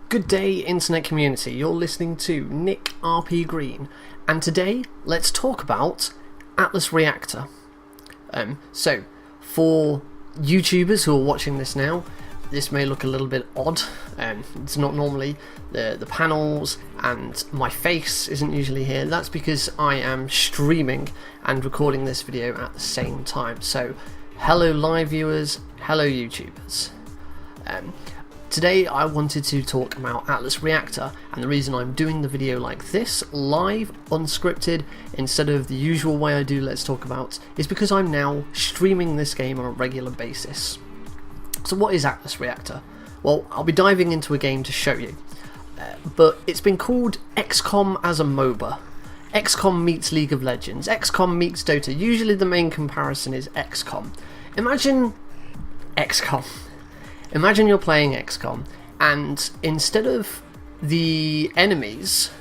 Good day, internet community. You're listening to Nick RP Green, and today let's talk about Atlas Reactor. So, for YouTubers who are watching this now, this may look a little bit odd. It's not normally the panels, and my face isn't usually here. That's because I am streaming and recording this video at the same time. So, hello live viewers, hello YouTubers. Today I wanted to talk about Atlas Reactor, and the reason I'm doing the video like this, live, unscripted, instead of the usual way I do Let's Talk About, is because I'm now streaming this game on a regular basis. So what is Atlas Reactor? Well, I'll be diving into a game to show you, but it's been called XCOM as a MOBA. XCOM meets League of Legends, XCOM meets Dota. Usually the main comparison is XCOM. Imagine XCOM. Imagine you're playing XCOM, and instead of the enemies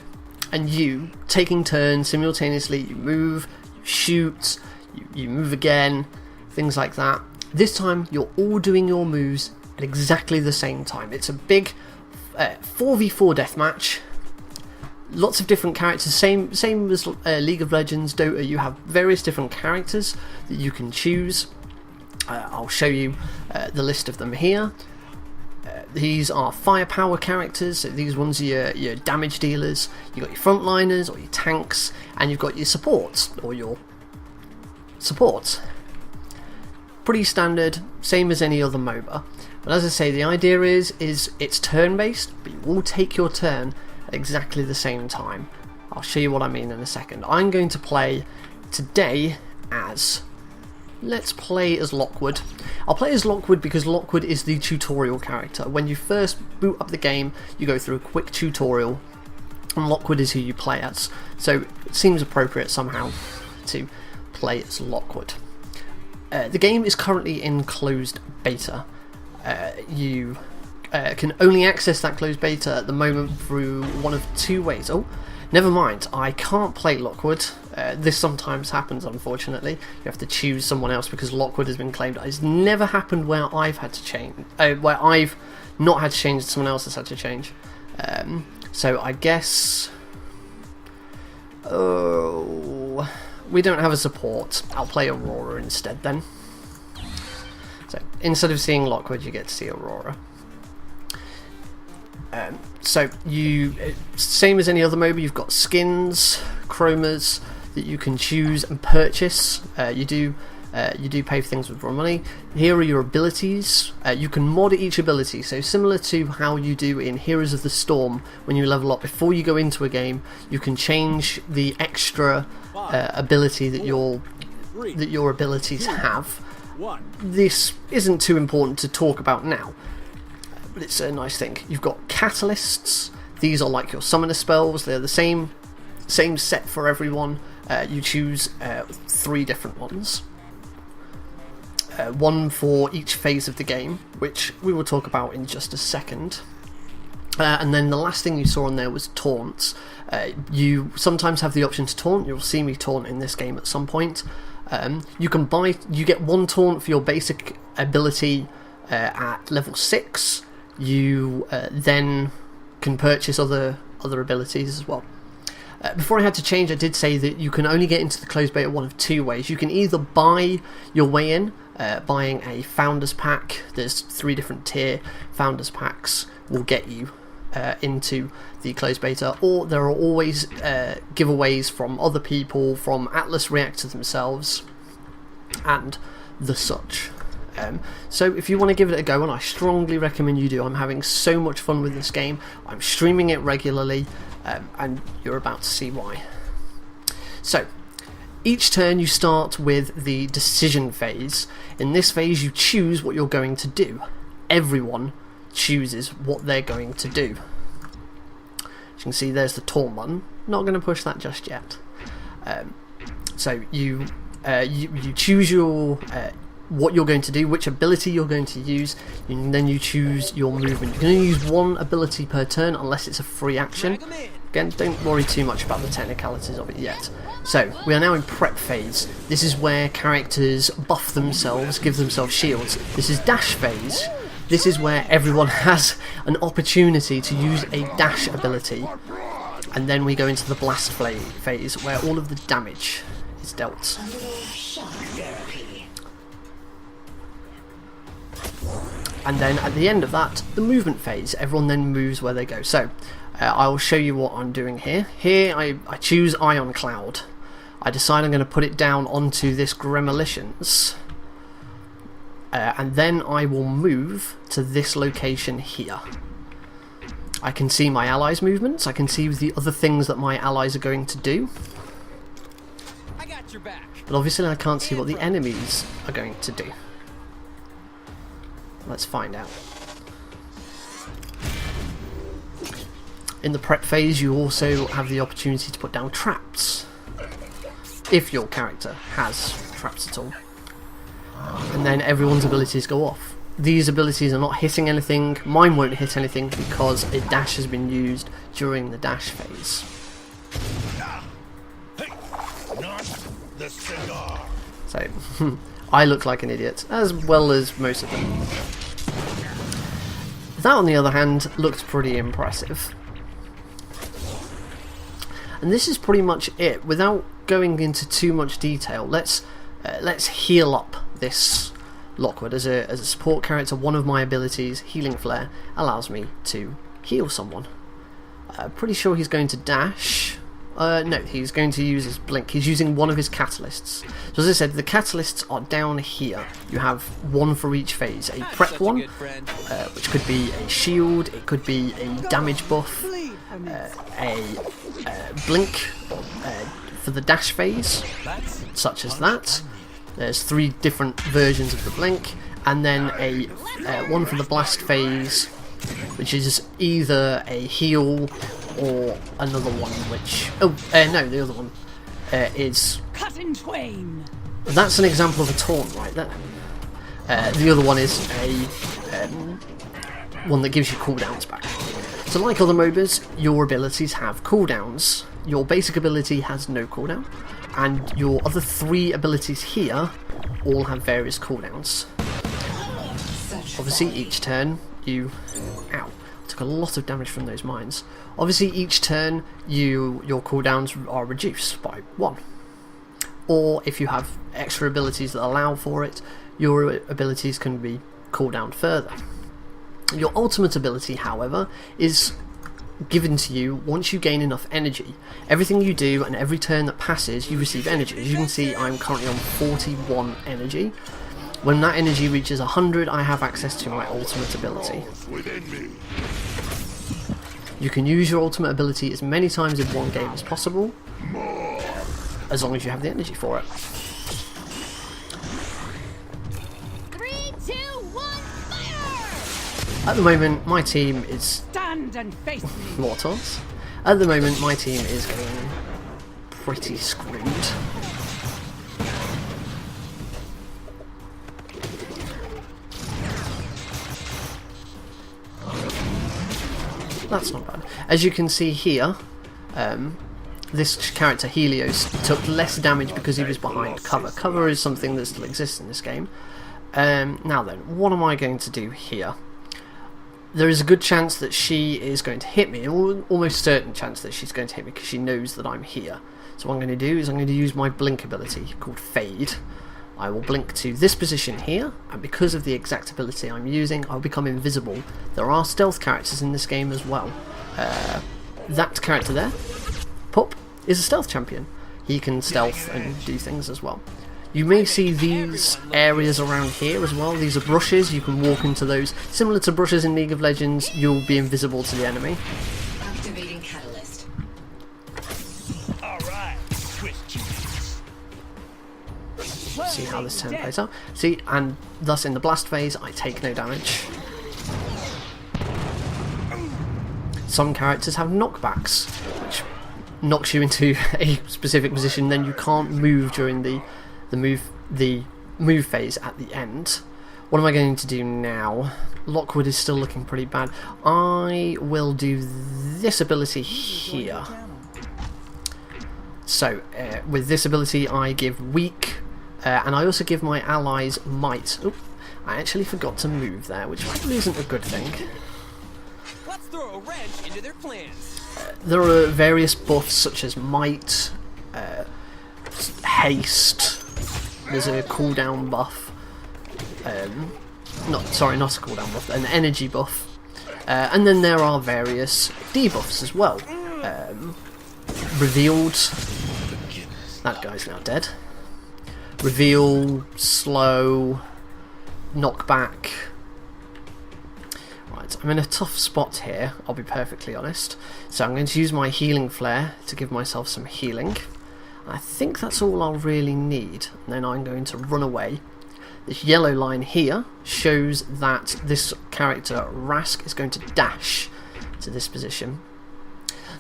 and you taking turns simultaneously, you move, you shoot, you move again, things like that. This time you're all doing your moves at exactly the same time. It's a big 4v4 deathmatch. Lots of different characters, same as League of Legends, Dota. You have various different characters that you can choose. I'll show you the list of them here. These are firepower characters, so these ones are your damage dealers. You've got your frontliners or your tanks, and you've got your supports or your supports. Pretty standard, same as any other MOBA. But as I say, the idea is it's turn-based, but you all take your turn at exactly the same time. I'll show you what I mean in a second. I'm going to play today as... Let's play as Lockwood. I'll play as Lockwood because Lockwood is the tutorial character. When you first boot up the game, you go through a quick tutorial, and Lockwood is who you play as. So it seems appropriate somehow to play as Lockwood. The game is currently in closed beta. You can only access that closed beta at the moment through one of two ways. Oh, never mind, I can't play Lockwood. This sometimes happens, unfortunately. You have to choose someone else because Lockwood has been claimed. It's never happened where I've had to change, where I've not had to change, someone else has had to change. So I guess... Oh, we don't have a support. I'll play Aurora instead then. So instead of seeing Lockwood, you get to see Aurora. So you, same as any other MOBA, you've got skins, chromas that you can choose and purchase. You do pay for things with raw money. Here are your abilities. You can mod each ability, so similar to how you do in Heroes of the Storm when you level up. Before you go into a game, you can change the extra ability that your abilities have. This isn't too important to talk about now, but it's a nice thing. You've got catalysts. These are like your summoner spells. They're the same set for everyone. You choose 3 different ones. One for each phase of the game, which we will talk about in just a second. And then the last thing you saw on there was taunts. You sometimes have the option to taunt. You'll see me taunt in this game at some point. You get 1 taunt for your basic ability at level 6. You then can purchase other abilities as well. Before I had to change, I did say that you can only get into the closed beta one of 2 ways. You can either buy your way in, buying a Founders Pack. There's 3 different tier Founders Packs will get you into the closed beta, or there are always giveaways from other people, from Atlas Reactor themselves, and the such. So if you want to give it a go, and I strongly recommend you do, I'm having so much fun with this game. I'm streaming it regularly, and you're about to see why. So each turn you start with the decision phase. In this phase you choose what you're going to do. Everyone chooses what they're going to do. As you can see, there's the taunt button. Not going to push that just yet. So you choose your what you're going to do, which ability you're going to use, and then you choose your movement. You can only use 1 ability per turn unless it's a free action. Again, don't worry too much about the technicalities of it yet. So, we are now in prep phase. This is where characters buff themselves, give themselves shields. This is dash phase, this is where everyone has an opportunity to use a dash ability, and then we go into the blast phase where all of the damage is dealt. And then at the end of that, the movement phase. Everyone then moves where they go. So I will show you what I'm doing here. Here I choose Ion Cloud. I decide I'm going to put it down onto this Gremolitions. And then I will move to this location here. I can see my allies' movements. I can see the other things that my allies are going to do. I got your back. But obviously I can't see what the enemies are going to do. Let's find out. In the prep phase, you also have the opportunity to put down traps, if your character has traps at all. And then everyone's abilities go off. These abilities are not hitting anything. Mine won't hit anything because a dash has been used during the dash phase. Hey, not the cigar. So, I look like an idiot, as well as most of them. That, on the other hand, looked pretty impressive. And this is pretty much it. Without going into too much detail, let's heal up this Lockwood. As a support character, one of my abilities, Healing Flare, allows me to heal someone. Pretty sure he's going to dash. No, he's going to use his blink. He's using one of his catalysts. So as I said, the catalysts are down here. You have one for each phase. A prep one, which could be a shield, it could be a damage buff, a blink for the dash phase, such as that. There's 3 different versions of the blink, and then a one for the blast phase, which is either a heal or another one, which... Oh, no, the other one is... Cut in twain. That's an example of a taunt right there. The other one is a one that gives you cooldowns back. So like other MOBAs, your abilities have cooldowns. Your basic ability has no cooldown, and your other 3 abilities here all have various cooldowns. Obviously each turn you... Ow. Took a lot of damage from those mines. Obviously each turn your cooldowns are reduced by 1. Or if you have extra abilities that allow for it, your abilities can be cooldowned further. Your ultimate ability, however, is given to you once you gain enough energy. Everything you do and every turn that passes, you receive energy. As you can see, I'm currently on 41 energy. When that energy reaches 100, I have access to my ultimate ability. You can use your ultimate ability as many times in one game as possible, as long as you have the energy for it. 3, 2, 1, fire! At the moment, my team is... Stand and face me. More taunts. At the moment, my team is getting pretty screwed. That's not bad. As you can see here, this character Helios took less damage because he was behind cover. Cover is something that still exists in this game. Now then, what am I going to do here? There is a good chance that she is going to hit me, almost certain chance that she's going to hit me because she knows that I'm here. So what I'm going to do is I'm going to use my blink ability called Fade. I will blink to this position here, and because of the exact ability I'm using, I'll become invisible. There are stealth characters in this game as well. That character there, Pup, is a stealth champion. He can stealth and do things as well. You may see these areas around here as well. These are brushes, you can walk into those. Similar to brushes in League of Legends, you'll be invisible to the enemy. Activating catalyst. Alright, See how this turn plays out. See, and thus in the blast phase, I take no damage. Some characters have knockbacks, which knocks you into a specific position, then you can't move during the move phase at the end. What am I going to do now? Lockwood is still looking pretty bad. I will do this ability here. So, with this ability I give weak, and I also give my allies might. Oop, I actually forgot to move there, which probably isn't a good thing. Let's throw a wrench into their plans. There are various buffs such as might, haste. There's a cooldown buff. Not a cooldown buff, an energy buff. And then there are various debuffs as well. Revealed. That guy's now dead. Reveal, slow, knockback. Right, I'm in a tough spot here, I'll be perfectly honest. So I'm going to use my healing flare to give myself some healing. I think that's all I'll really need. And then I'm going to run away. This yellow line here shows that this character, Rask, is going to dash to this position.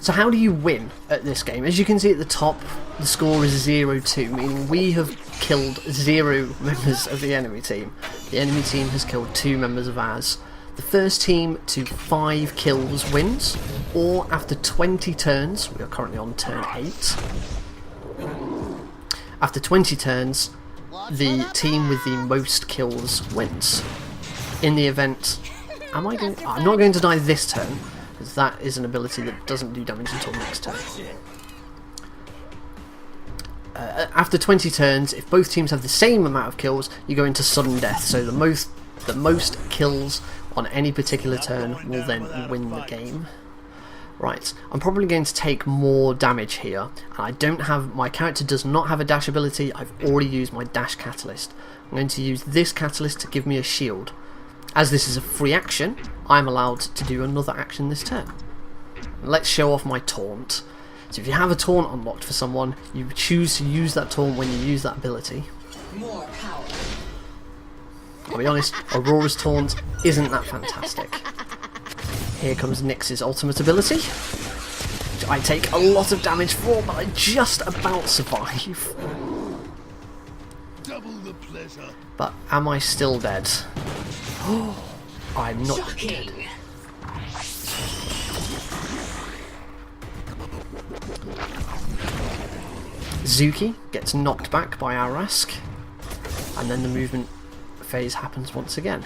So how do you win at this game? As you can see at the top, the score is 0-2, meaning we have killed 0 members of the enemy team. The enemy team has killed 2 members of ours. The first team to 5 kills wins, or after 20 turns, we are currently on turn 8. After 20 turns, the team with the most kills wins. In the event, I'm not going to die this turn, because that is an ability that doesn't do damage until next turn. After 20 turns, if both teams have the same amount of kills, you go into sudden death. So the most kills on any particular turn will then win the game. Right, I'm probably going to take more damage here. I don't have, my character does not have a dash ability. I've already used my dash catalyst. I'm going to use this catalyst to give me a shield. As this is a free action, I'm allowed to do another action this turn. Let's show off my taunt. So if you have a taunt unlocked for someone, you choose to use that taunt when you use that ability. More power. I'll be honest, Aurora's taunt isn't that fantastic. Here comes Nyx's ultimate ability, which I take a lot of damage for, but I just about survive. Double the pleasure. But am I still dead? I'm not dead. Zuki gets knocked back by our Rask, and then the movement phase happens once again.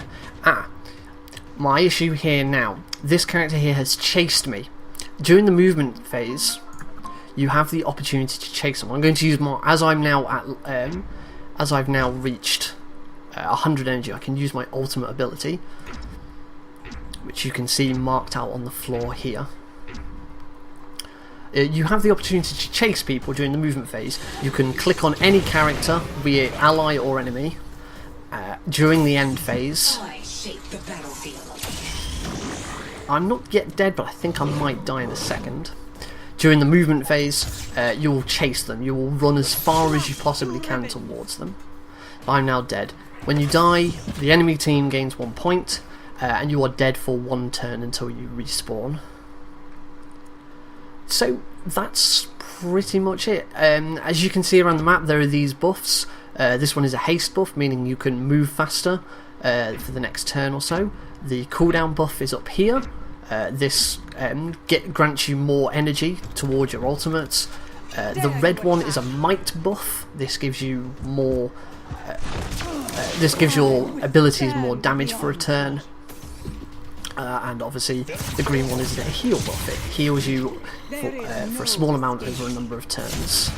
My issue here now, this character here has chased me. During the movement phase, you have the opportunity to chase someone. I'm going to use my, as I've now reached 100 energy, I can use my ultimate ability, which you can see marked out on the floor here. You have the opportunity to chase people during the movement phase. You can click on any character, be it ally or enemy, during the end phase. I shape the battlefield. I'm not yet dead, but I think I might die in a second. During the movement phase, you will chase them. You will run as far as you possibly can towards them. I'm now dead. When you die, the enemy team gains 1 point, and you are dead for 1 turn until you respawn. So that's pretty much it. As you can see around the map, there are these buffs. This one is a haste buff, meaning you can move faster for the next turn or so. The cooldown buff is up here. This grants you more energy towards your ultimates. The red one is a might buff. This gives you more. This gives your abilities more damage for a turn. And obviously the green one is a heal buff. It heals you for a small amount over a number of turns.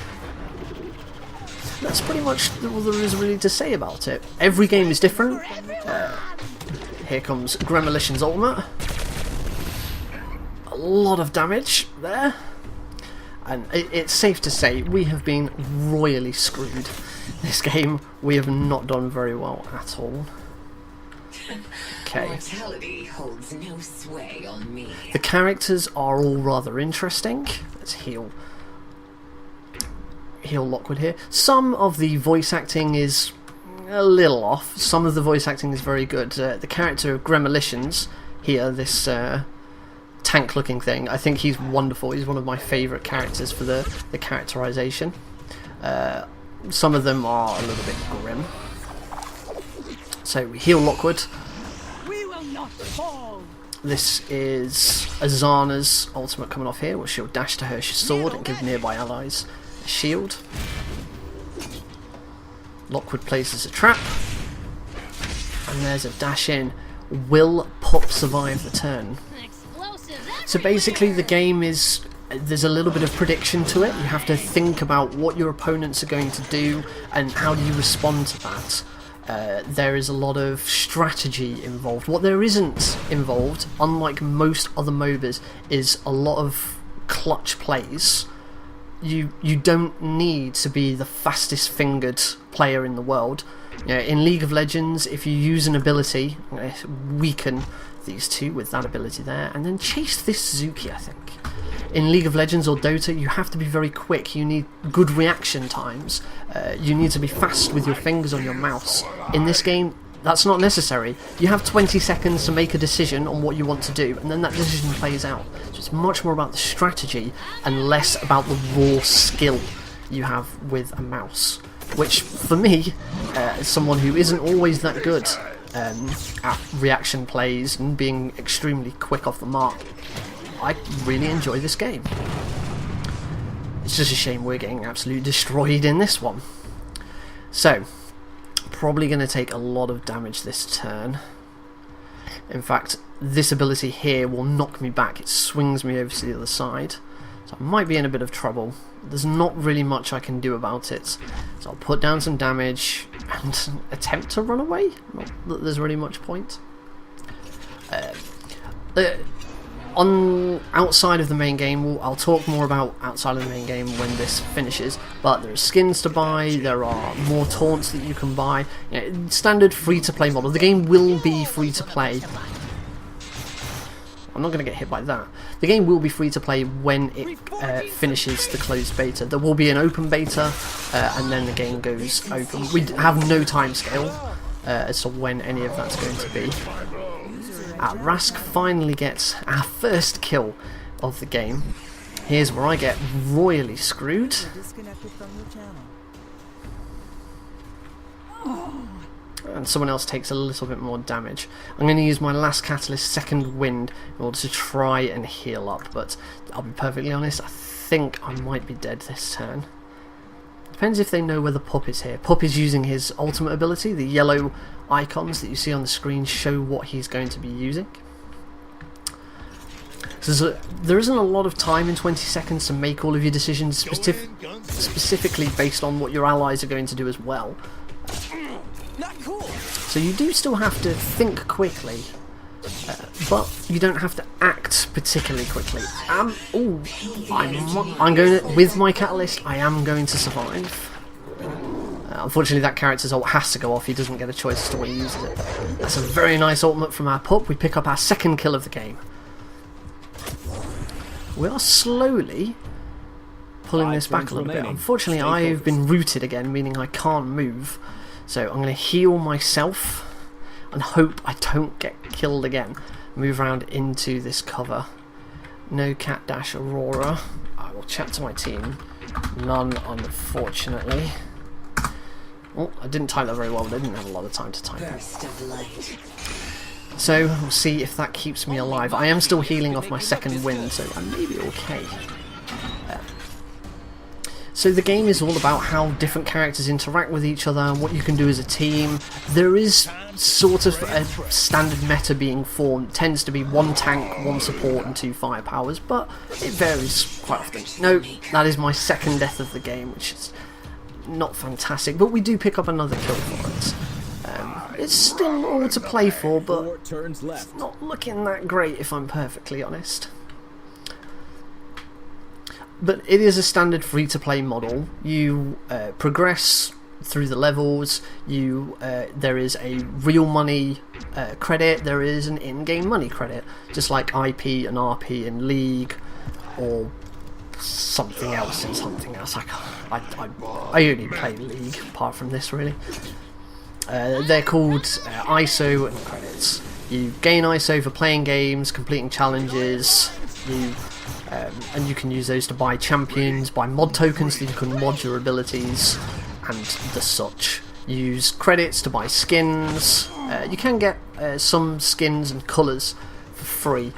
That's pretty much all there is really to say about it. Every game is different. Here comes Gremolition's ultimate. A lot of damage there. And it's safe to say we have been royally screwed. This game, we have not done very well at all. Okay. Mortality holds no sway on me. The characters are all rather interesting. Let's heal Lockwood here. Some of the voice acting is a little off. Some of the voice acting is very good. The character of Gremolitions here, this tank-looking thing, I think he's wonderful. He's one of my favourite characters for the characterization. Some of them are a little bit grim. So we heal Lockwood. We will not fall. This is Azana's ultimate coming off here, where she'll dash to her sword and give nearby allies a shield. Lockwood places a trap. And there's a dash in. Will Pup survive the turn? So basically the game is, there's a little bit of prediction to it. You have to think about what your opponents are going to do and how do you respond to that. There is a lot of strategy involved. What there isn't involved, unlike most other MOBAs, is a lot of clutch plays. You don't need to be the fastest fingered player in the world. In League of Legends, if you use an ability, weaken these two with that ability there, and then chase this Zuki, I think. In League of Legends or Dota, you have to be very quick. You need good reaction times. You need to be fast with your fingers on your mouse. In this game, that's not necessary. You have 20 seconds to make a decision on what you want to do, and then that decision plays out. So it's much more about the strategy and less about the raw skill you have with a mouse. Which, for me, as someone who isn't always that good at reaction plays and being extremely quick off the mark, I really enjoy this game. It's just a shame we're getting absolutely destroyed in this one. So, probably going to take a lot of damage this turn. In fact, this ability here will knock me back. It swings me over to the other side. So I might be in a bit of trouble. There's not really much I can do about it. So I'll put down some damage and attempt to run away. Not that there's really much point. On outside of the main game, I'll talk more about outside of the main game when this finishes, but there are skins to buy, there are more taunts that you can buy. Standard free-to-play model. The game will be free-to-play. I'm not going to get hit by that. The game will be free-to-play when it finishes the closed beta. There will be an open beta, and then the game goes open. We have no timescale as to when any of that's going to be. Rask finally gets our first kill of the game. Here's where I get royally screwed. And someone else takes a little bit more damage. I'm going to use my last catalyst, Second Wind, in order to try and heal up, but I'll be perfectly honest, I think I might be dead this turn. Depends if they know where the Pup is here. Pup is using his ultimate ability. The yellow icons that you see on the screen show what he's going to be using. So there isn't a lot of time in 20 seconds to make all of your decisions, specifically based on what your allies are going to do as well. Not cool. So you do still have to think quickly, but you don't have to act particularly quickly. I'm going to, with my catalyst, I am going to survive. Unfortunately, that character's ult has to go off. He doesn't get a choice as to when he uses it. That's a very nice ultimate from our Pup. We pick up our second kill of the game. We are slowly pulling this back a little bit. Unfortunately, I've been rooted again, meaning I can't move. So I'm going to heal myself and hope I don't get killed again. Move around into this cover. No cat dash Aurora. I will chat to my team. None, unfortunately. Oh, I didn't type that very well, but I didn't have a lot of time to type it. So we'll see if that keeps me alive. I am still healing off my second wind, so I may be okay. So the game is all about how different characters interact with each other and what you can do as a team. There is sort of a standard meta being formed. It tends to be 1 tank, 1 support and 2 firepowers, but it varies quite often. No, that is my second death of the game, which is not fantastic, but we do pick up another kill for it. It's still all to play for, but it's not looking that great if I'm perfectly honest. But it is a standard free-to-play model. You progress through the levels. There is a real money credit. There is an in-game money credit, just like IP and RP in League, or something else in something else. I only play League apart from this, really. They're called ISO and credits. You gain ISO for playing games, completing challenges. And you can use those to buy champions, buy mod tokens that you can mod your abilities, and the such. Use credits to buy skins. You can get some skins and colours for free.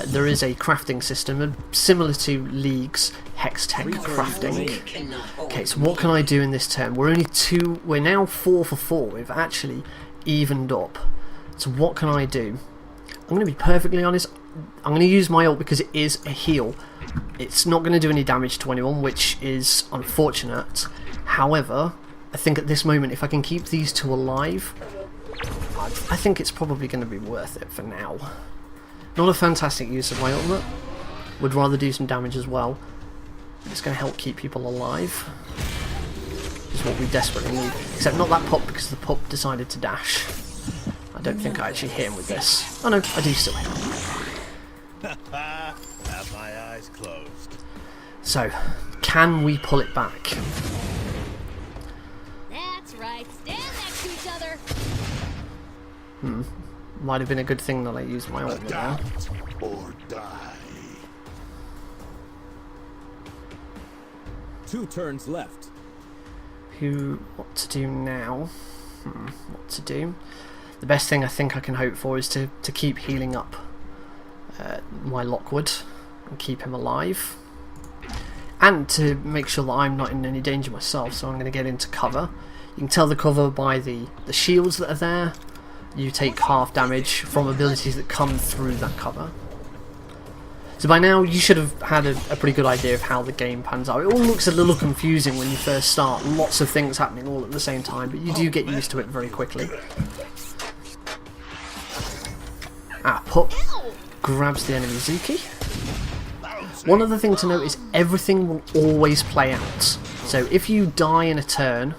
There is a crafting system similar to League's Hextech crafting. Okay, so what can I do in this turn? We're now 4 for 4. We've actually evened up. So what can I do? I'm going to be perfectly honest. I'm going to use my ult because it is a heal. It's not going to do any damage to anyone, which is unfortunate. However, I think at this moment, if I can keep these two alive, I think it's probably going to be worth it for now. Not a fantastic use of my ultimate. Would rather do some damage as well. It's going to help keep people alive. Which is what we desperately need. Except not that pup, because the pup decided to dash. I don't think I actually hit him with this. Oh no, I do still hit him. Have my eyes closed. So, can we pull it back? That's right. Stand next to each other. Might have been a good thing that I used my ultimate there. Adapt or die. 2 turns left. What to do now? What to do? The best thing I think I can hope for is to keep healing up my Lockwood and keep him alive. And to make sure that I'm not in any danger myself, so I'm going to get into cover. You can tell the cover by the shields that are there. You take half damage from abilities that come through that cover. So by now you should have had a pretty good idea of how the game pans out. It all looks a little confusing when you first start, lots of things happening all at the same time, but you do get used to it very quickly. Pup grabs the enemy Zuki. One other thing to note is everything will always play out. So if you die in a turn,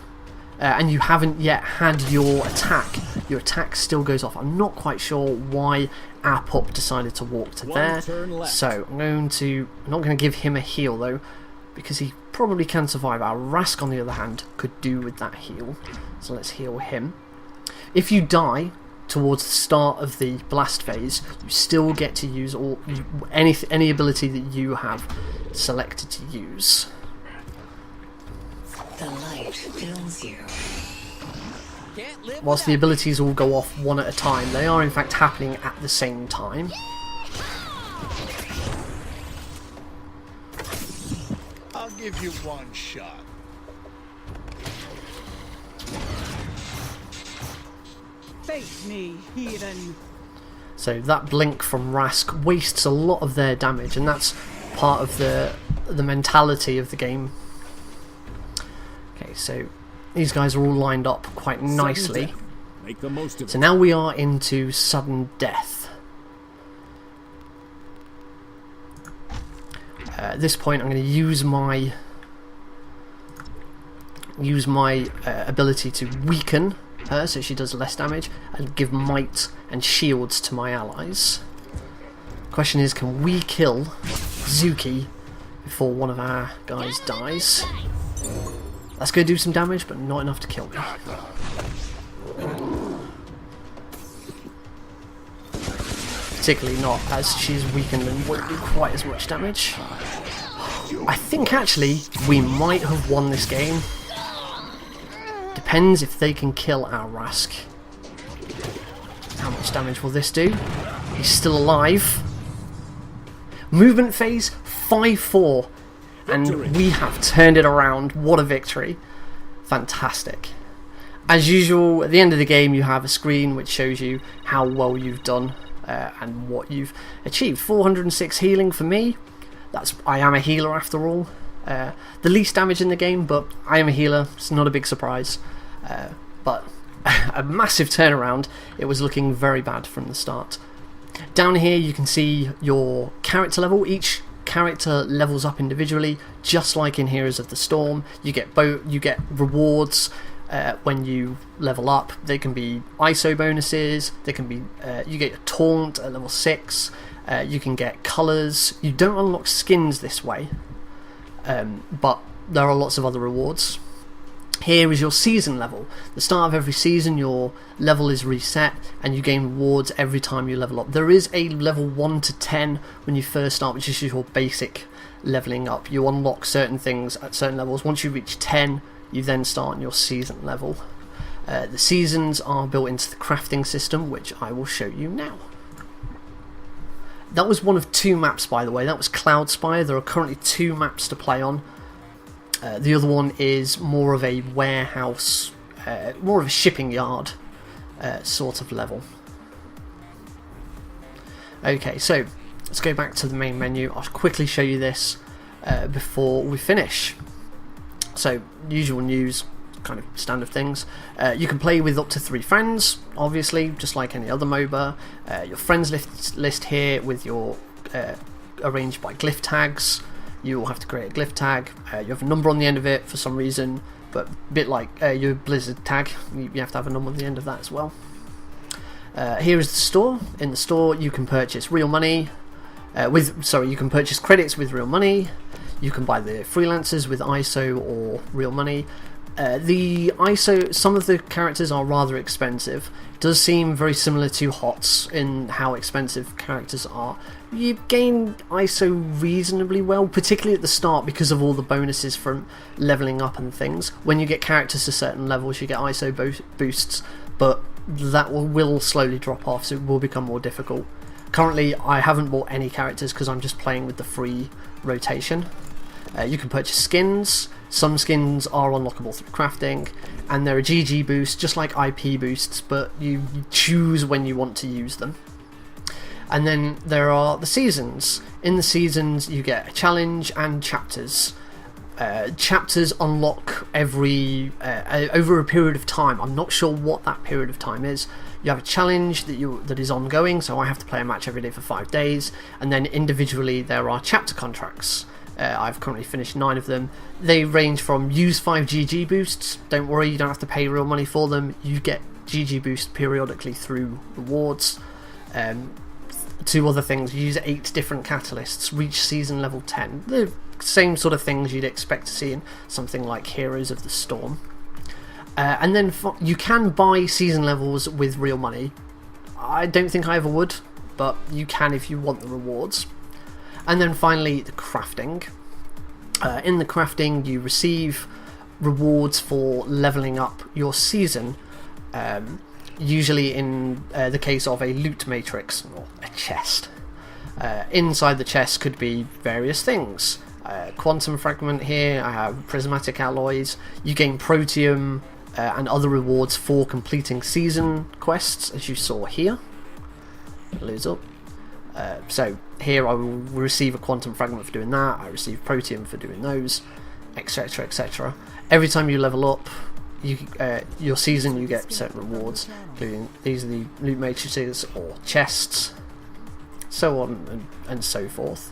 and you haven't yet had your attack still goes off. I'm not quite sure why our pup decided to walk to there, so I'm not going to give him a heal though, because he probably can survive. Our Rask, on the other hand, could do with that heal, so let's heal him. If you die towards the start of the blast phase, you still get to use any ability that you have selected to use. The light fills you. Can't live Whilst the without abilities all go off one at a time, they are in fact happening at the same time. I'll give you one shot. Face me, heathen. So that blink from Rask wastes a lot of their damage, and that's part of the mentality of the game. Okay, so these guys are all lined up quite nicely. Make the most of So it. now we are into sudden death. At this point, I'm going to use my ability to weaken her so she does less damage, and give might and shields to my allies. Question is, can we kill Zuki before one of our guys dies? That's going to do some damage, but not enough to kill me. Particularly not as she's weakened and won't do quite as much damage. I think actually we might have won this game. Depends if they can kill our Rask. How much damage will this do? He's still alive. Movement phase 5-4. And we have turned it around. What a victory. Fantastic. As usual, at the end of the game you have a screen which shows you how well you've done and what you've achieved. 406 healing for me. I am a healer after all. The least damage in the game, but I am a healer. It's not a big surprise. But a massive turnaround. It was looking very bad from the start. Down here you can see your character level. Each character levels up individually, just like in Heroes of the Storm. You get rewards when you level up. They can be ISO bonuses. They can be you get a taunt at level 6. You can get colours. You don't unlock skins this way, but there are lots of other rewards. Here is your season level. At the start of every season your level is reset and you gain rewards every time you level up. There is a level 1 to 10 when you first start, which is your basic leveling up. You unlock certain things at certain levels. Once you reach 10 you then start on your season level. The seasons are built into the crafting system, which I will show you now. That was one of 2 maps, by the way. That was Cloud Spire. There are currently 2 maps to play on. The other one is more of a warehouse, more of a shipping yard sort of level. Okay, so let's go back to the main menu. I'll quickly show you this before we finish. So, usual news, kind of standard things. You can play with up to 3 friends, obviously, just like any other MOBA. Your friends list here with your arranged by glyph tags. You will have to create a glyph tag. You have a number on the end of it for some reason, but a bit like your Blizzard tag, you have to have a number on the end of that as well. Here is the store. In the store, you can purchase real money. You can purchase credits with real money. You can buy the freelancers with ISO or real money. The ISO, some of the characters are rather expensive. It does seem very similar to HOTS in how expensive characters are. You gain ISO reasonably well, particularly at the start because of all the bonuses from leveling up and things. When you get characters to certain levels, you get ISO boosts, but that will slowly drop off, so it will become more difficult. Currently, I haven't bought any characters because I'm just playing with the free rotation. You can purchase skins. Some skins are unlockable through crafting, and they're a GG boost, just like IP boosts, but you choose when you want to use them. And then there are the seasons. In the seasons, you get a challenge and chapters. Chapters unlock every over a period of time. I'm not sure what that period of time is. You have a challenge that is ongoing, so I have to play a match every day for 5 days, and then individually there are chapter contracts. I've currently finished 9 of them. They range from use 5 GG boosts. Don't worry, you don't have to pay real money for them. You get GG boosts periodically through rewards. 2 other things: use 8 different catalysts, reach season level 10. The same sort of things you'd expect to see in something like Heroes of the Storm. And then you can buy season levels with real money. I don't think I ever would, but you can if you want the rewards. And then finally, the crafting. In the crafting, you receive rewards for leveling up your season, usually in the case of a loot matrix or a chest. Inside the chest could be various things. Quantum fragment here, I have prismatic alloys. You gain protium and other rewards for completing season quests, as you saw here. Loads up. So here I will receive a quantum fragment for doing that, I receive protium for doing those, etc, etc. Every time you level up your season, you get certain rewards, including these are the loot matrices or chests, so on and so forth.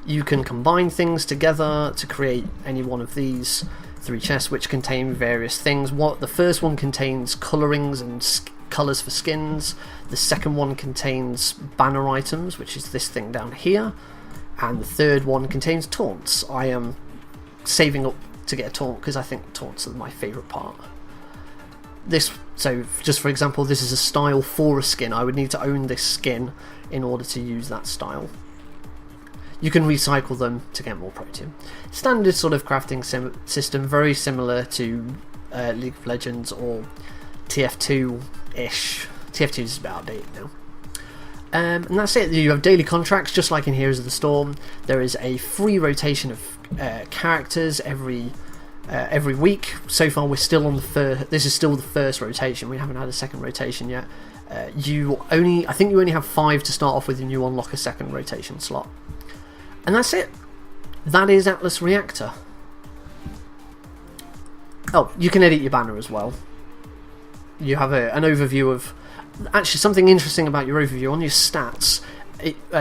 You can combine things together to create any one of these 3 chests, which contain various things. The first one contains colorings and colours for skins. The second one contains banner items, which is this thing down here, and the third one contains taunts. I am saving up to get a taunt because I think taunts are my favourite part. So just for example, this is a style for a skin. I would need to own this skin in order to use that style. You can recycle them to get more protium. Standard sort of crafting system, very similar to League of Legends or TF2-ish. TF2 is about outdated now. And that's it. You have daily contracts, just like in Heroes of the Storm. There is a free rotation of characters every week. So far, we're still on the first. This is still the first rotation. We haven't had a second rotation yet. I think you only have 5 to start off with, and you unlock a second rotation slot. And that's it. That is Atlas Reactor. Oh, you can edit your banner as well. You have an overview of... Actually, something interesting about your overview, on your stats,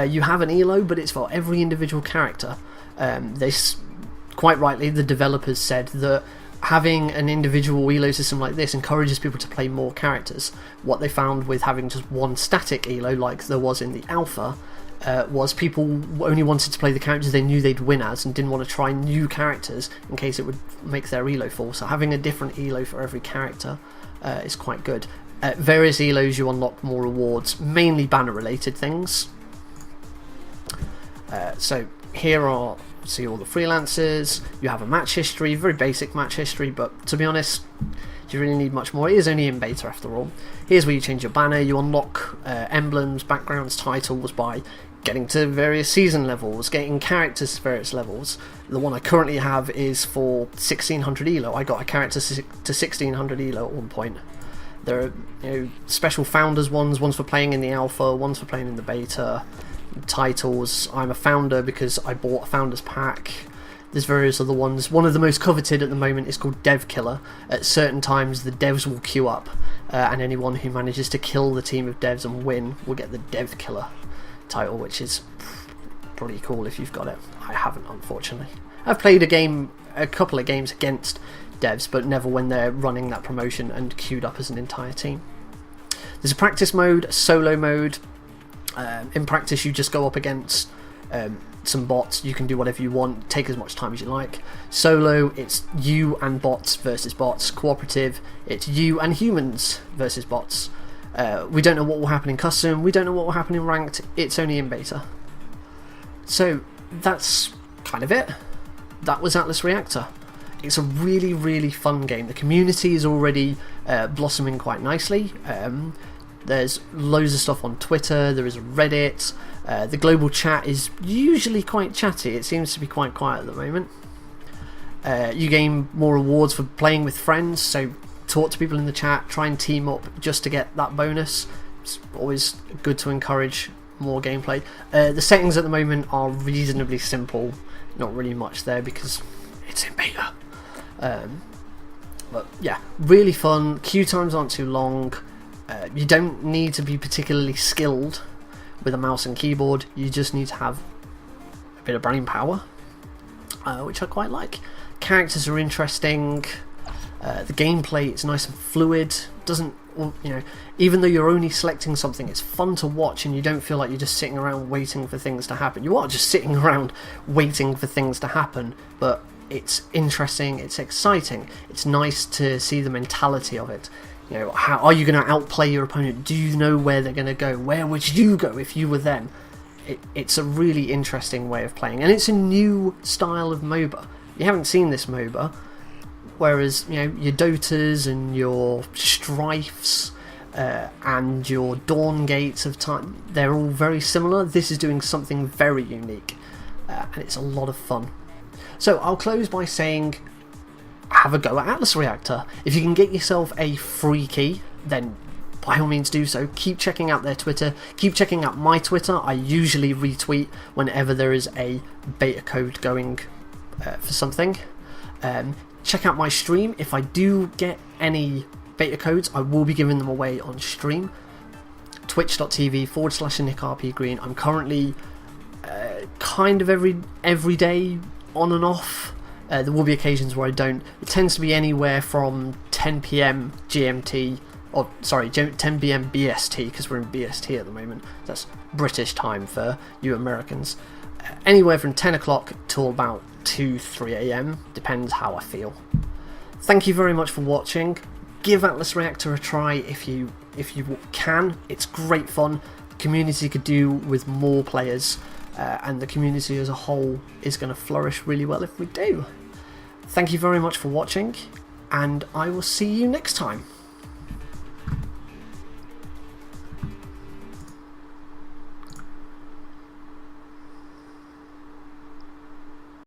you have an ELO, but it's for every individual character. Quite rightly, the developers said that having an individual ELO system like this encourages people to play more characters. What they found with having just one static ELO, like there was in the alpha, was people only wanted to play the characters they knew they'd win as and didn't want to try new characters in case it would make their ELO fall. So having a different ELO for every character is quite good. Various ELOs you unlock more rewards, mainly banner related things. So here are, see all the freelancers, you have a match history, very basic match history, but to be honest, do you really need much more? It is only in beta after all. Here's where you change your banner, you unlock emblems, backgrounds, titles by getting to various season levels, getting characters to various levels. The one I currently have is for 1600 ELO. I got a character to 1600 ELO at one point. There are special founders one's for playing in the alpha, one's for playing in the beta. Titles, I'm a founder because I bought a founders pack. There's various other ones. One of the most coveted at the moment is called Dev Killer. At certain times the devs will queue up, and anyone who manages to kill the team of devs and win will get the Dev Killer title, which is pretty cool if you've got it. I haven't, unfortunately. I've played a couple of games against devs, but never when they're running that promotion and queued up as an entire team. There's a practice mode, a solo mode. In practice you just go up against some bots. You can do whatever you want, take as much time as you like. Solo, it's you and bots versus bots. Cooperative, it's you and humans versus bots. We don't know what will happen in custom, we don't know what will happen in ranked, it's only in beta. So that's kind of it. That was Atlas Reactor. It's a really, really fun game. The community is already blossoming quite nicely. There's loads of stuff on Twitter, there is Reddit, the global chat is usually quite chatty, it seems to be quite quiet at the moment. You gain more rewards for playing with friends, so talk to people in the chat, try and team up just to get that bonus. It's always good to encourage more gameplay. The settings at the moment are reasonably simple, not really much there because it's in beta. But yeah, really fun, queue times aren't too long. You don't need to be particularly skilled with a mouse and keyboard, you just need to have a bit of brain power, which I quite like. Characters are interesting, the gameplay is nice and fluid, doesn't, even though you're only selecting something, it's fun to watch and you don't feel like you're just sitting around waiting for things to happen. You are just sitting around waiting for things to happen, but it's interesting, it's exciting, it's nice to see the mentality of it. How are you going to outplay your opponent? Do you know where they're going to go? Where would you go if you were them? It's a really interesting way of playing, and it's a new style of MOBA. You haven't seen this MOBA, whereas your Dotas and your Strifes and your Dawn Gates of time, they're all very similar. This is doing something very unique, and it's a lot of fun. So I'll close by saying, have a go at Atlas Reactor. If you can get yourself a free key, then by all means do so. Keep checking out their Twitter, keep checking out my Twitter. I usually retweet whenever there is a beta code going for something. Check out my stream. If I do get any beta codes, I will be giving them away on stream. twitch.tv/NickRPGreen. I'm currently kind of every day on and off. There will be occasions where I don't. It tends to be anywhere from 10 PM GMT, or sorry, 10 PM BST, because we're in BST at the moment. That's British time for you Americans. Anywhere from 10 o'clock till about 2-3 AM, depends how I feel. Thank you very much for watching. Give Atlas Reactor a try if you can. It's great fun. The community could do with more players. And the community as a whole is going to flourish really well if we do. Thank you very much for watching, and I will see you next time.